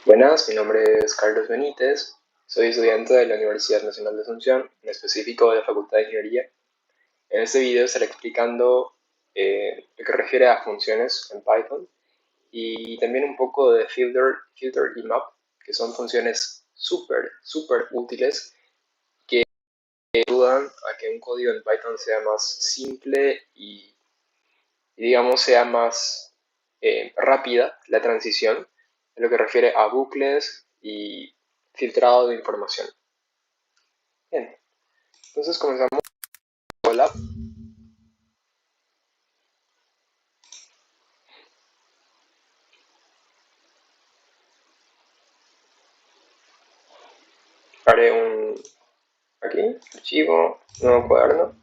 Buenas, mi nombre es Carlos Benítez, soy estudiante de la Universidad Nacional de Asunción, en específico de la Facultad de Ingeniería. En este video estaré explicando lo que refiere a funciones en Python y también un poco de filter y map, que son funciones súper útiles que ayudan a que un código en Python sea más simple y digamos sea más rápida la transición en lo que refiere a bucles y filtrado de información. Bien, entonces comenzamos con la haré un aquí, archivo, nuevo cuaderno.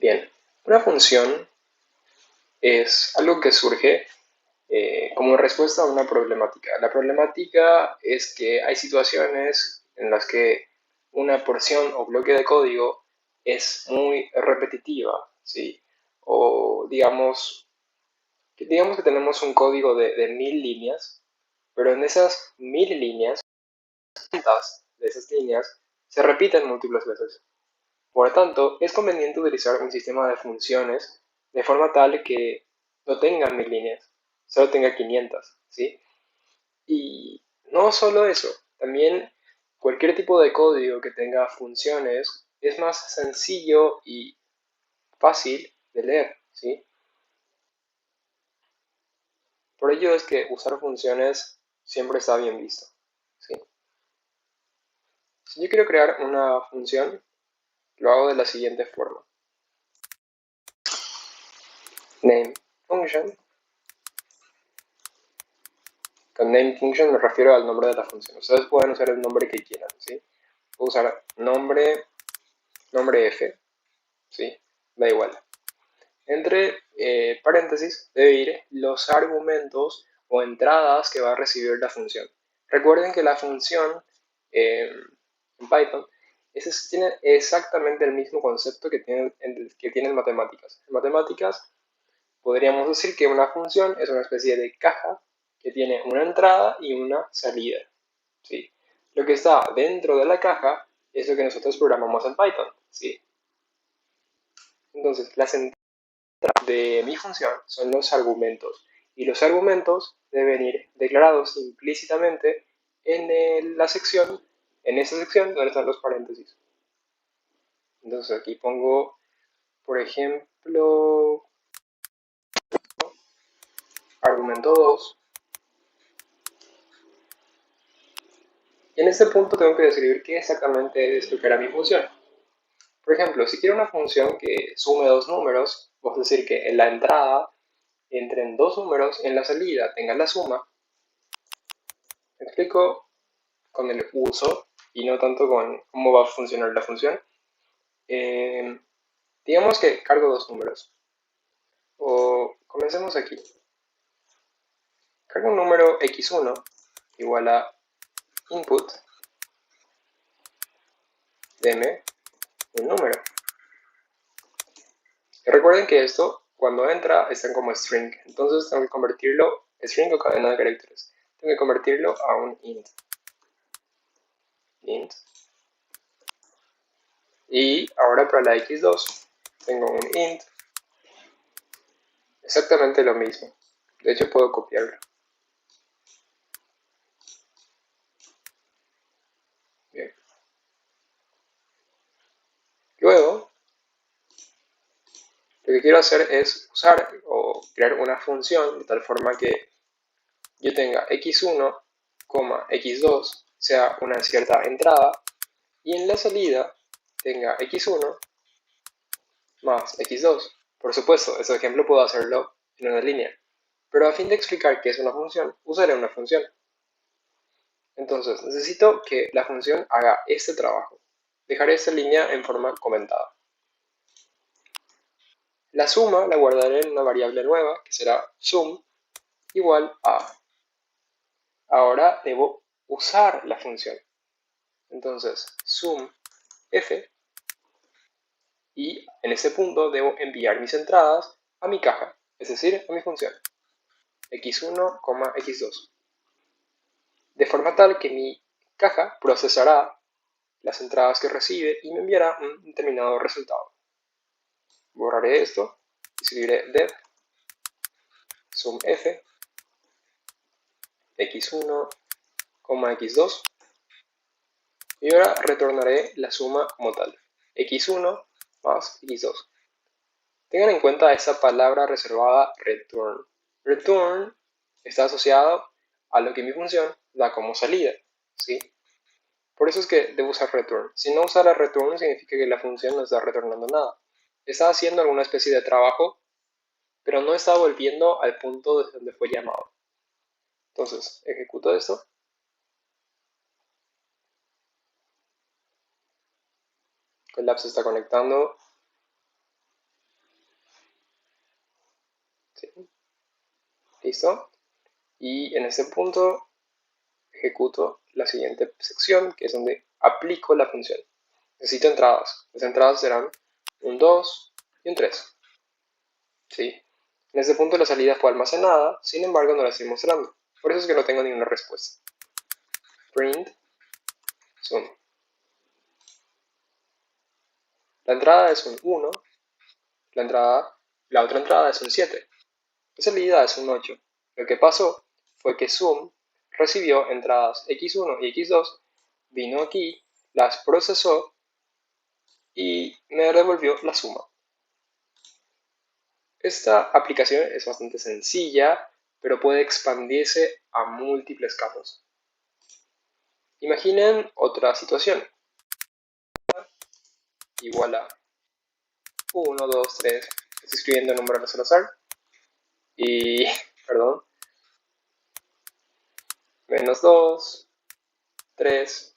Bien, una función es algo que surge como respuesta a una problemática. La problemática es que hay situaciones en las que una porción o bloque de código es muy repetitiva, ¿sí? O digamos que tenemos un código de 1000 líneas, pero en esas 1000 líneas, tantas de esas líneas se repiten múltiples veces. Por lo tanto, es conveniente utilizar un sistema de funciones de forma tal que no tenga 1000 líneas, solo tenga 500, ¿sí? Y no solo eso, también cualquier tipo de código que tenga funciones es más sencillo y fácil de leer, ¿sí? Por ello es que usar funciones siempre está bien visto, ¿sí? Si yo quiero crear una función, lo hago de la siguiente forma. Name function. Con name function me refiero al nombre de la función. Ustedes pueden usar el nombre que quieran, ¿sí? Puedo usar nombre F, ¿sí? Da igual. Entre paréntesis debe ir los argumentos o entradas que va a recibir la función. Recuerden que la función en Python tiene exactamente el mismo concepto que tienen matemáticas. En matemáticas podríamos decir que una función es una especie de caja que tiene una entrada y una salida, ¿sí? Lo que está dentro de la caja es lo que nosotros programamos en Python, ¿sí? Entonces, las entradas de mi función son los argumentos y los argumentos deben ir declarados implícitamente en la sección, en esa sección donde están los paréntesis. Entonces aquí pongo, por ejemplo, argumento 2. Y en este punto tengo que describir qué exactamente es lo que era mi función. Por ejemplo, si quiero una función que sume dos números, es decir, que en la entrada entren dos números, en la salida tenga la suma. Me explico con el uso y no tanto con cómo va a funcionar la función. Digamos que cargo dos números. O comencemos aquí. Cargo un número x1 igual a input, deme un número. Y recuerden que esto, cuando entra, está como string. Entonces tengo que convertirlo, string o cadena de caracteres. Tengo que convertirlo a un int. Y ahora para la x2 tengo un int. Exactamente lo mismo. De hecho puedo copiarlo. Bien. Luego, lo que quiero hacer es usar o crear una función de tal forma que yo tenga x1, x2 sea una cierta entrada y en la salida tenga x1 más x2. Por supuesto, ese ejemplo puedo hacerlo en una línea, pero a fin de explicar qué es una función, usaré una función. Entonces, necesito que la función haga este trabajo. Dejaré esta línea en forma comentada. La suma la guardaré en una variable nueva, que será sum, igual a. Ahora debo usar la función. Entonces, sum f, y En ese punto debo enviar mis entradas a mi caja, es decir, a mi función x1, x2, de forma tal que mi caja procesará las entradas que recibe y me enviará un determinado resultado. Borraré esto y escribiré def sumf x1, x2 y ahora retornaré la suma como tal, x1 más x2. Tengan en cuenta esa palabra reservada return. Return está asociado a lo que mi función da como salida, ¿sí? Por eso es que debo usar return. Si no usara return significa que la función no está retornando nada. Está haciendo alguna especie de trabajo, pero no está volviendo al punto desde donde fue llamado. Entonces, ejecuto esto. Colab se está conectando. ¿Sí? Listo. Y en este punto ejecuto la siguiente sección, que es donde aplico la función. Necesito entradas. Las entradas serán un 2 y un 3. ¿Sí? En este punto la salida fue almacenada, sin embargo no la estoy mostrando. Por eso es que no tengo ninguna respuesta. Print sum. La entrada es un 1, la otra entrada es un 7. La salida es un 8. Lo que pasó fue que sum recibió entradas x1 y x2, vino aquí, las procesó y me devolvió la suma. Esta aplicación es bastante sencilla, pero puede expandirse a múltiples casos. Imaginen otra situación. Igual a 1, 2, 3. Estoy escribiendo números al azar. Y, perdón, menos 2, 3,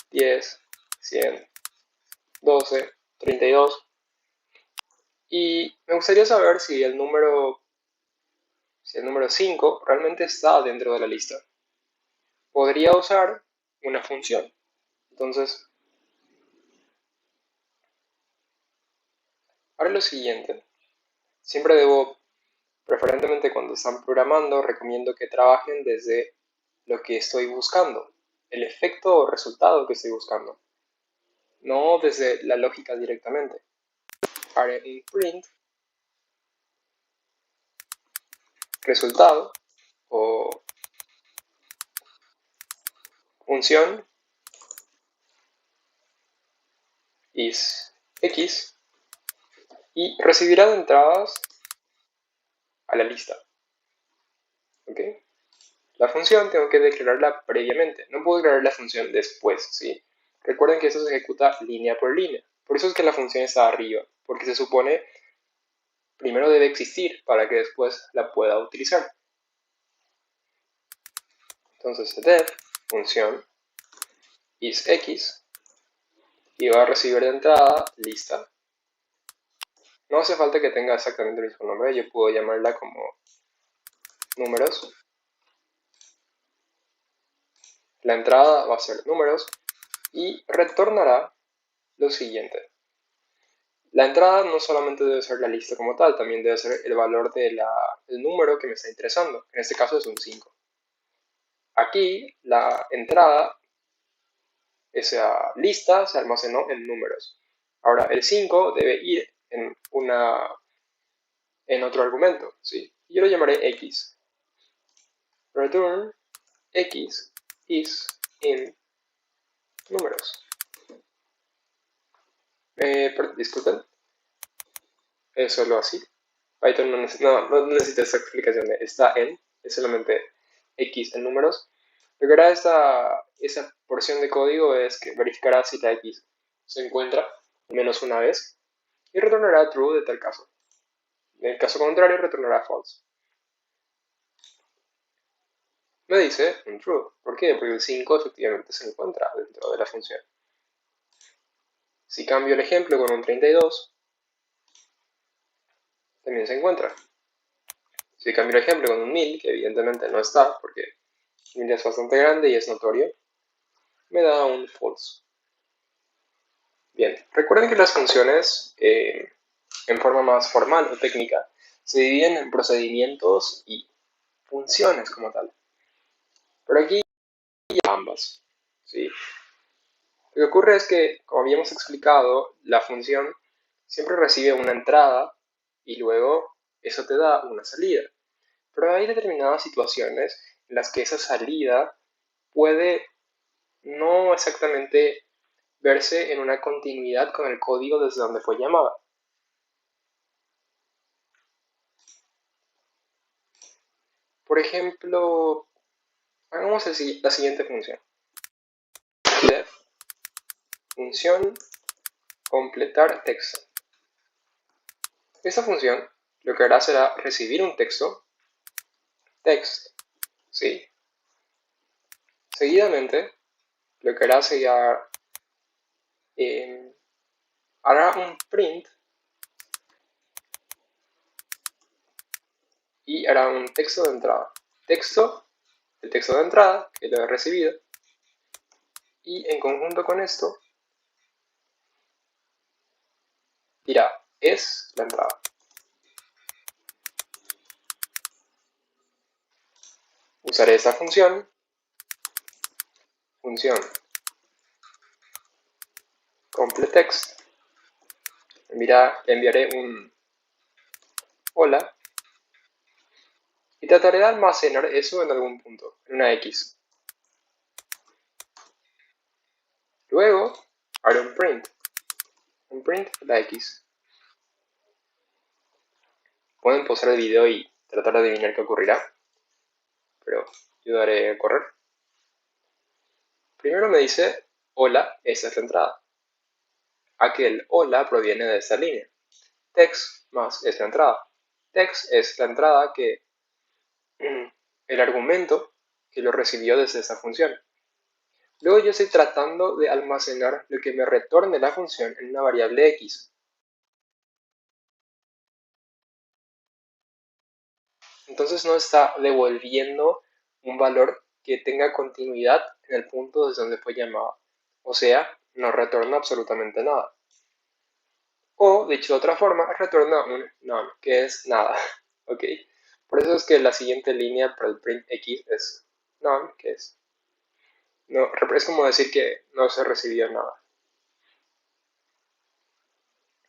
10, 100, 12, 32. Y me gustaría saber si el número 5 realmente está dentro de la lista. Podría usar una función. Entonces, haré lo siguiente. Siempre debo, preferentemente cuando están programando, recomiendo que trabajen desde lo que estoy buscando, el efecto o resultado que estoy buscando, no desde la lógica directamente. Haré un print resultado o función is x y recibirá de entradas a la lista. ¿Ok? La función tengo que declararla previamente, no puedo declarar la función después, ¿sí? Recuerden que esto se ejecuta línea por línea, por eso es que la función está arriba, porque se supone primero debe existir para que después la pueda utilizar. Entonces def función is x y va a recibir de entrada lista. No hace falta que tenga exactamente el mismo nombre, yo puedo llamarla como números. La entrada va a ser números y retornará lo siguiente. La entrada no solamente debe ser la lista como tal, también debe ser el valor del número que me está interesando. En este caso es un 5. Aquí la entrada, esa lista se almacenó en números. Ahora el 5 debe ir en otro argumento, ¿sí? Yo lo llamaré x. Return x is in números. Disculpen, es solo así. Python no necesita esa explicación de está en, es solamente x en números. Lo que hará esa porción de código es que verificará si la x se encuentra al menos una vez y retornará true de tal caso. En el caso contrario, retornará false. Me dice un true. ¿Por qué? Porque el 5 efectivamente se encuentra dentro de la función. Si cambio el ejemplo con un 32, también se encuentra. Si cambio el ejemplo con un 1000, que evidentemente no está, porque 1000 es bastante grande y es notorio, me da un false. Bien, recuerden que las funciones en forma más formal o técnica, se dividen en procedimientos y funciones como tal. Pero aquí ambas, ¿sí? Lo que ocurre es que, como habíamos explicado, la función siempre recibe una entrada y luego eso te da una salida. Pero hay determinadas situaciones en las que esa salida puede no exactamente verse en una continuidad con el código desde donde fue llamada. Por ejemplo, hagamos la siguiente función. Def función completar texto. Esta función lo que hará será recibir un texto, text, ¿sí? Seguidamente, lo que hará será hará un print y hará un texto de entrada. El texto de entrada que lo he recibido, y en conjunto con esto dirá es la entrada. Usaré esta función completext, enviaré un hola y trataré de almacenar eso en algún punto, en una X. Luego haré un print de la X. Pueden pausar el video y tratar de adivinar qué ocurrirá, pero yo daré a correr. Primero me dice hola, esa es la entrada. Aquel hola proviene de esta línea. Text más es la entrada. Text es la entrada que el argumento que lo recibió desde esa función. Luego yo estoy tratando de almacenar lo que me retorne la función en una variable X. Entonces no está devolviendo un valor que tenga continuidad en el punto desde donde fue llamada. O sea, no retorna absolutamente nada. O, dicho de otra forma, retorna un none, que es nada. ¿Ok? Por eso es que la siguiente línea para el print X es none, que es no, es como decir que no se recibió nada.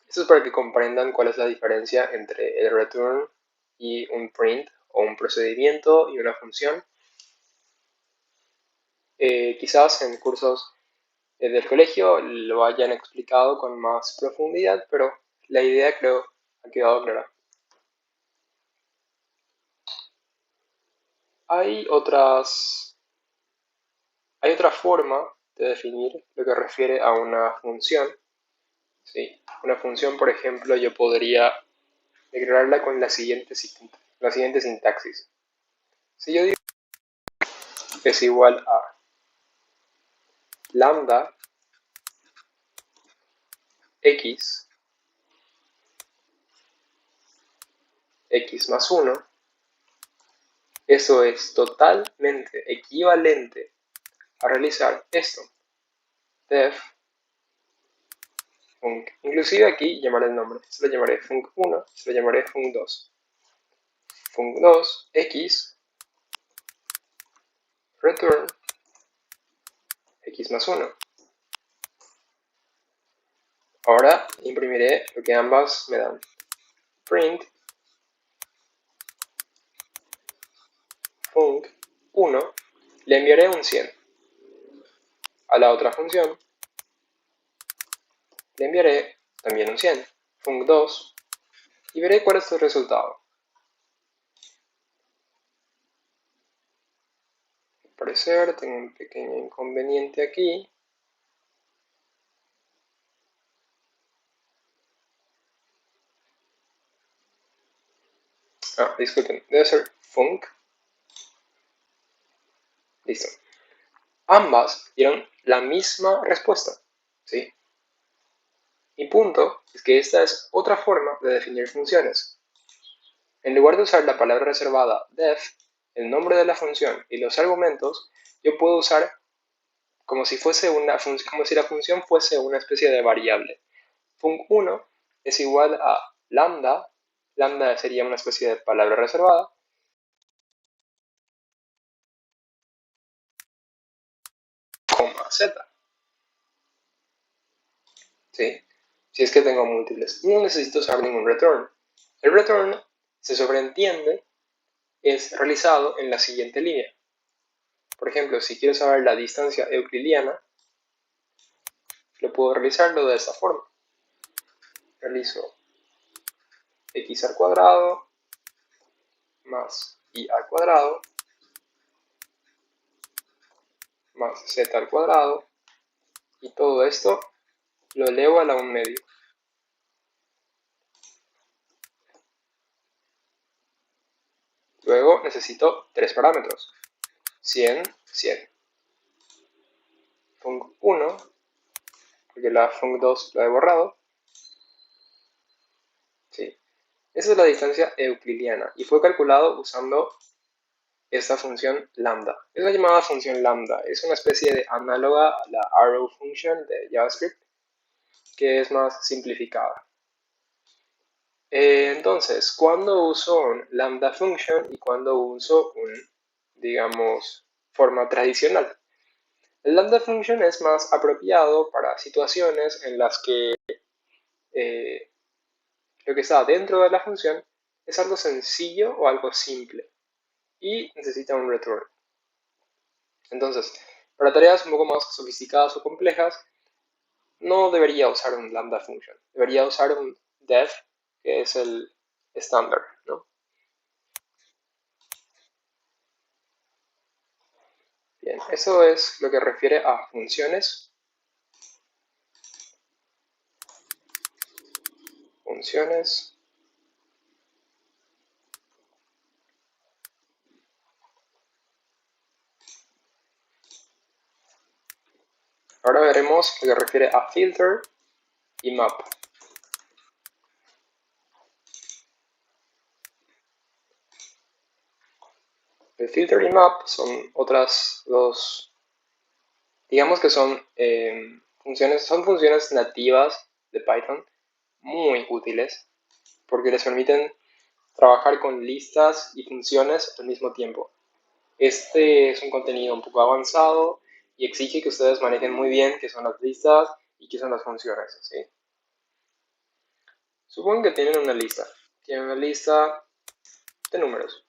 Esto es para que comprendan cuál es la diferencia entre el return y un print o un procedimiento y una función. Quizás en cursos del colegio lo hayan explicado con más profundidad, pero la idea creo ha quedado clara. Hay otra forma de definir lo que refiere a una función. ¿Sí? Una función, por ejemplo, yo podría declararla con la siguiente sintaxis. Si yo digo que es igual a lambda x más 1, eso es totalmente equivalente a realizar esto. Def func. Inclusive aquí llamaré el nombre. Se lo llamaré func1, se lo llamaré func2. Func2 x return x más 1. Ahora imprimiré lo que ambas me dan. Print func1, le enviaré un 100. A la otra función le enviaré también un 100, func2, y veré cuál es el resultado. Al parecer tengo un pequeño inconveniente aquí. Disculpen, debe ser func. Listo. Ambas dieron la misma respuesta, ¿sí? Mi punto es que esta es otra forma de definir funciones. En lugar de usar la palabra reservada def, el nombre de la función y los argumentos, yo puedo usar como si la función fuese una especie de variable. Func1 es igual a lambda. Lambda sería una especie de palabra reservada. Coma z. ¿Sí? Si es que tengo múltiples. No necesito usar ningún return. El return, se sobreentiende, es realizado en la siguiente línea. Por ejemplo, si quiero saber la distancia euclidiana, lo puedo realizarlo de esta forma. Realizo x al cuadrado más y al cuadrado más z al cuadrado, y todo esto lo elevo a la 1/2. Luego necesito tres parámetros: 100, 100. func1, porque la func2 la he borrado. ¿Sí? Esa es la distancia euclidiana y fue calculado usando esta función lambda. Es la llamada función lambda. Es una especie de análoga a la arrow function de JavaScript, que es más simplificada. Entonces, ¿cuándo uso un lambda function y cuándo uso digamos, forma tradicional? El lambda function es más apropiado para situaciones en las que lo que está dentro de la función es algo sencillo o algo simple y necesita un return. Entonces, para tareas un poco más sofisticadas o complejas, no debería usar un lambda function. Debería usar un def, que es el estándar, ¿no? Bien, eso es lo que refiere a funciones. Funciones. Ahora veremos lo que refiere a filter y map. El filter y map son otras dos, digamos que son funciones nativas de Python muy útiles porque les permiten trabajar con listas y funciones al mismo tiempo. Este es un contenido un poco avanzado y exige que ustedes manejen muy bien qué son las listas y qué son las funciones, ¿sí? Supongan que tienen una lista. Tienen una lista de números.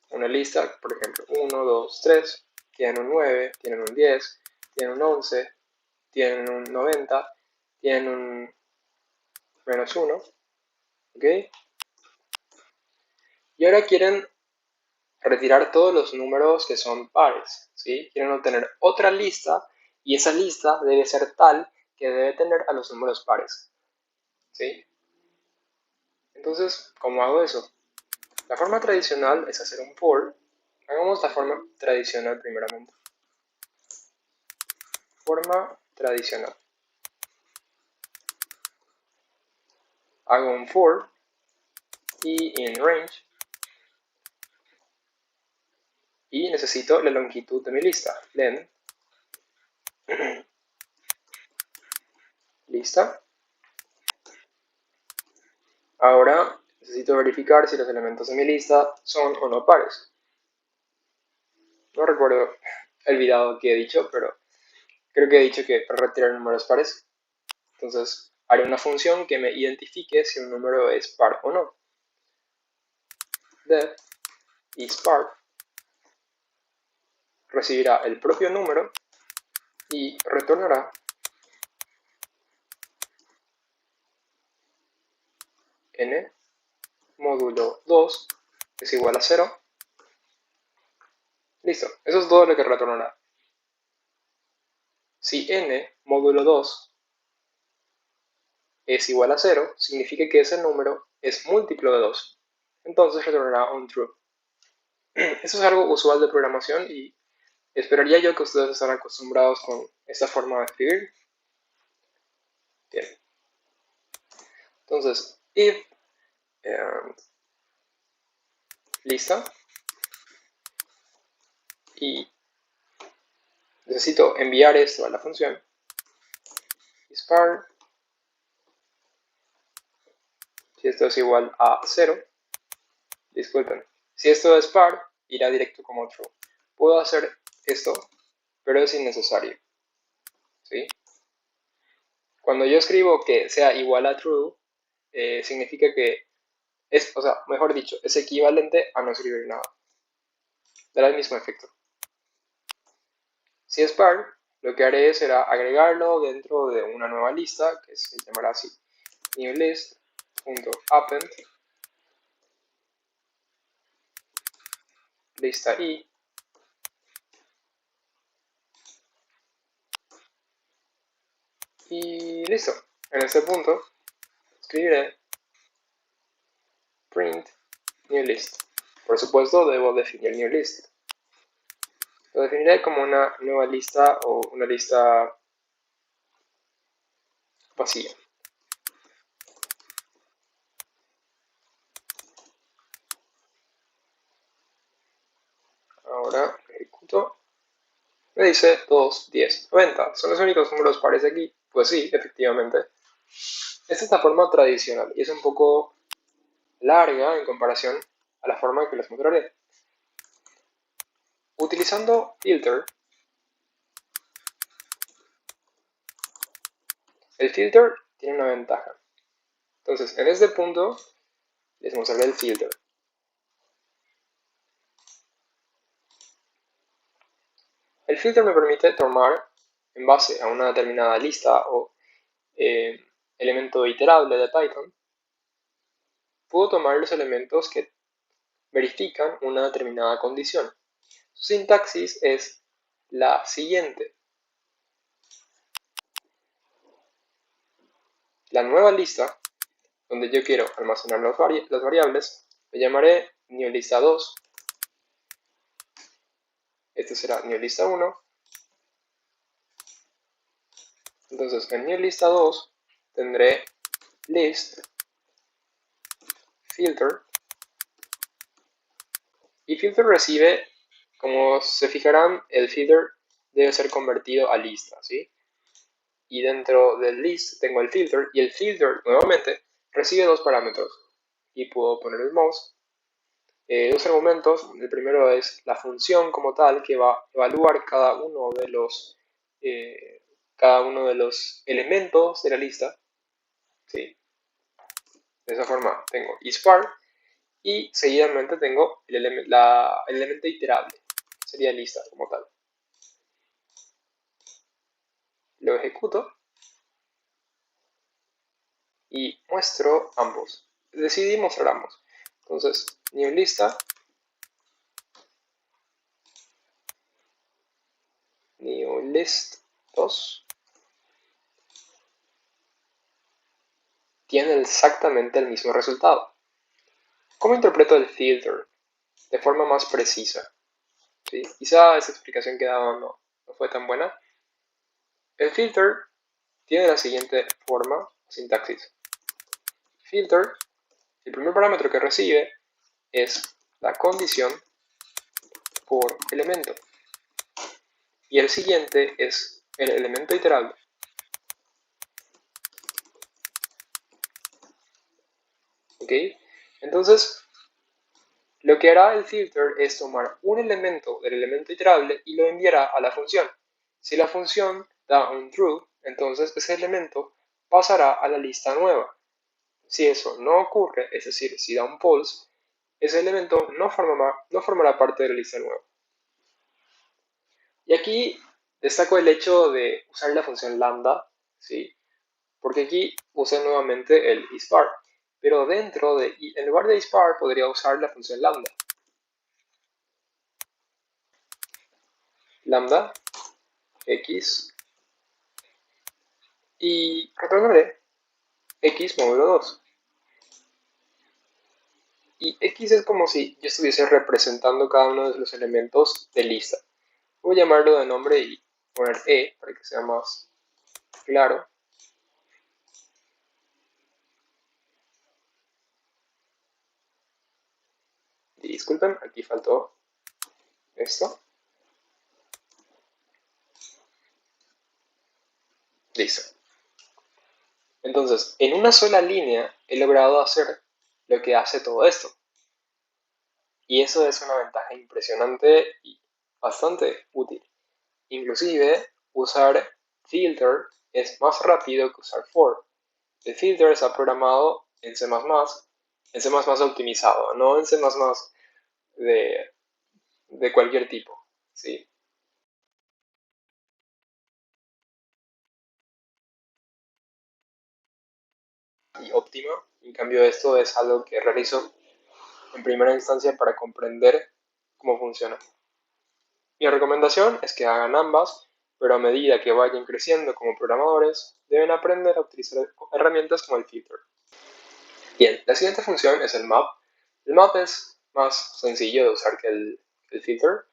Una lista, por ejemplo, 1, 2, 3. Tienen un 9, tienen un 10, tienen un 11, tienen un 90, tienen un -1. ¿Ok? Y ahora quieren retirar todos los números que son pares, ¿sí? Quieren obtener otra lista y esa lista debe ser tal que debe tener a los números pares, ¿sí? Entonces, ¿cómo hago eso? La forma tradicional es hacer un for. Hagamos la forma tradicional primeramente. Forma tradicional. Hago un for y in range y necesito la longitud de mi lista, len. Lista. Ahora necesito verificar si los elementos de mi lista son o no pares. No recuerdo el video que he dicho, pero creo que he dicho que para retirar números pares, entonces haré una función que me identifique si un número es par o no. Def isPar recibirá el propio número y retornará n módulo 2 es igual a 0. Listo, eso es todo lo que retornará. Si n módulo 2 es igual a 0, significa que ese número es múltiplo de 2. Entonces retornará un true. Eso es algo usual de programación y esperaría yo que ustedes están acostumbrados con esta forma de escribir. Bien. Entonces, if lista, y necesito enviar esto a la función isPar Si esto es igual a 0, disculpen, si esto es par, irá directo como true. Puedo hacer esto, pero es innecesario, ¿sí? Cuando yo escribo que sea igual a true, significa que es, o sea, mejor dicho, es equivalente a no escribir nada. Dará el mismo efecto. Si es par, lo que haré será agregarlo dentro de una nueva lista, que se llamará así, newList.append lista i, y listo. En este punto escribiré print newList. Por supuesto, debo definir newList. Lo definiré como una nueva lista o una lista vacía. Ahora ejecuto. Me dice 2, 10, 90. ¿Son los únicos números pares aquí? Pues sí, efectivamente. Esta es la forma tradicional y es un poco larga en comparación a la forma que les mostraré. Utilizando filter, el filter tiene una ventaja. Entonces, en este punto les mostraré el filter. El filter me permite tomar, en base a una determinada lista o elemento iterable de Python, puedo tomar los elementos que verifican una determinada condición. Su sintaxis es la siguiente. La nueva lista, donde yo quiero almacenar las variables, le llamaré newLista2. Este será newLista1. Entonces, en newLista2 tendré list, filter, y filter recibe, como se fijarán, el filter debe ser convertido a lista, ¿sí? Y dentro del list tengo el filter, y el filter, nuevamente, recibe dos parámetros. Y puedo poner el mouse. Dos argumentos. El primero es la función como tal, que va a evaluar cada uno de los elementos de la lista. ¿Sí? De esa forma tengo ispar y seguidamente tengo el elemento iterable, sería lista como tal. Lo ejecuto y muestro ambos. Decidí mostrar ambos. Entonces, newLista, newList2 tiene exactamente el mismo resultado. ¿Cómo interpreto el filter de forma más precisa? ¿Sí? Quizá esa explicación que he dado no fue tan buena. El filter tiene la siguiente forma, sintaxis. Filter, el primer parámetro que recibe es la condición por elemento. Y el siguiente es el elemento iterable. ¿Ok? Entonces, lo que hará el filter es tomar un elemento del elemento iterable y lo enviará a la función. Si la función da un true, entonces ese elemento pasará a la lista nueva. Si eso no ocurre, es decir, si da un false, ese elemento no formará parte de la lista nueva. Y aquí destaco el hecho de usar la función lambda, ¿sí? Porque aquí usé nuevamente el ispar, pero en lugar de ispar podría usar la función lambda. Lambda x y retornaré x módulo 2. Y x es como si yo estuviese representando cada uno de los elementos de lista. Voy a llamarlo de nombre y poner e para que sea más claro. Y disculpen, aquí faltó esto. Listo. Entonces, en una sola línea he logrado hacer lo que hace todo esto. Y eso es una ventaja impresionante y bastante útil. Inclusive, usar filter es más rápido que usar for. El filter está programado en C++, en C++ optimizado, no en C++ de cualquier tipo, ¿sí? Y óptima. En cambio, esto es algo que realizo en primera instancia para comprender cómo funciona. Mi recomendación es que hagan ambas, pero a medida que vayan creciendo como programadores, deben aprender a utilizar herramientas como el filter. Bien, la siguiente función es el map. El map es más sencillo de usar que el filter.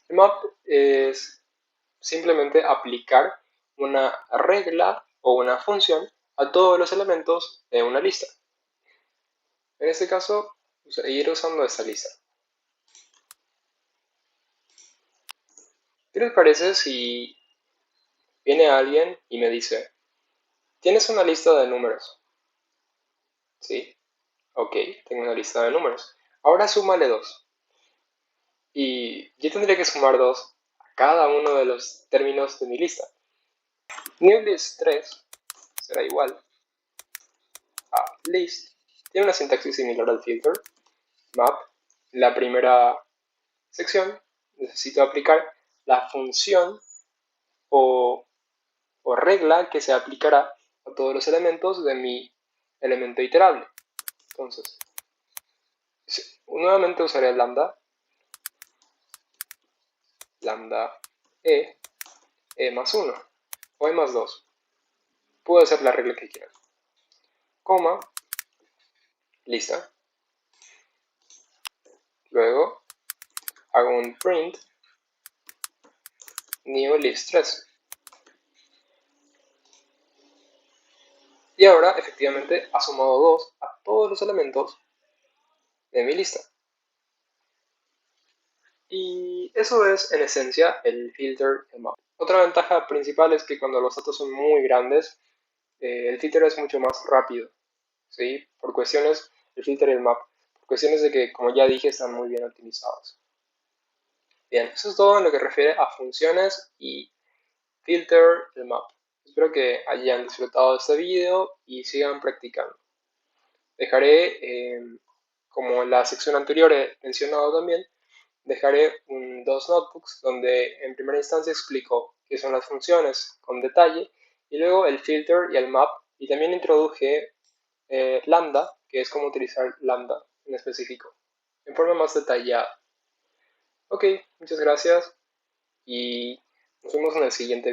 El map es simplemente aplicar una regla o una función a todos los elementos de una lista. En este caso, ir usando esta lista. ¿Qué les parece si viene alguien y me dice, tienes una lista de números? ¿Sí? Ok, tengo una lista de números. Ahora súmale 2. Y yo tendría que sumar 2 a cada uno de los términos de mi lista. NewList 3 será igual a list. Tiene una sintaxis similar al filter. Map, la primera sección, necesito aplicar la función o regla que se aplicará a todos los elementos de mi elemento iterable. Entonces, nuevamente usaré lambda e más 1 o e más 2. Puedo hacer la regla que quiera. Coma, lista. Luego hago un print new list 3. Y ahora efectivamente ha sumado 2 a todos los elementos de mi lista. Y eso es en esencia el filter y el map. Otra ventaja principal es que cuando los datos son muy grandes, el filter es mucho más rápido, ¿sí? El filter y el map, por cuestiones de que, como ya dije, están muy bien optimizados. Bien, eso es todo en lo que refiere a funciones y filter y el map. Espero que hayan disfrutado de este video y sigan practicando. Dejaré, como en la sección anterior he mencionado también, dejaré dos notebooks donde en primera instancia explico qué son las funciones con detalle y luego el filter y el map, y también introduje lambda, que es cómo utilizar lambda en específico, en forma más detallada. Ok, muchas gracias y nos vemos en el siguiente video.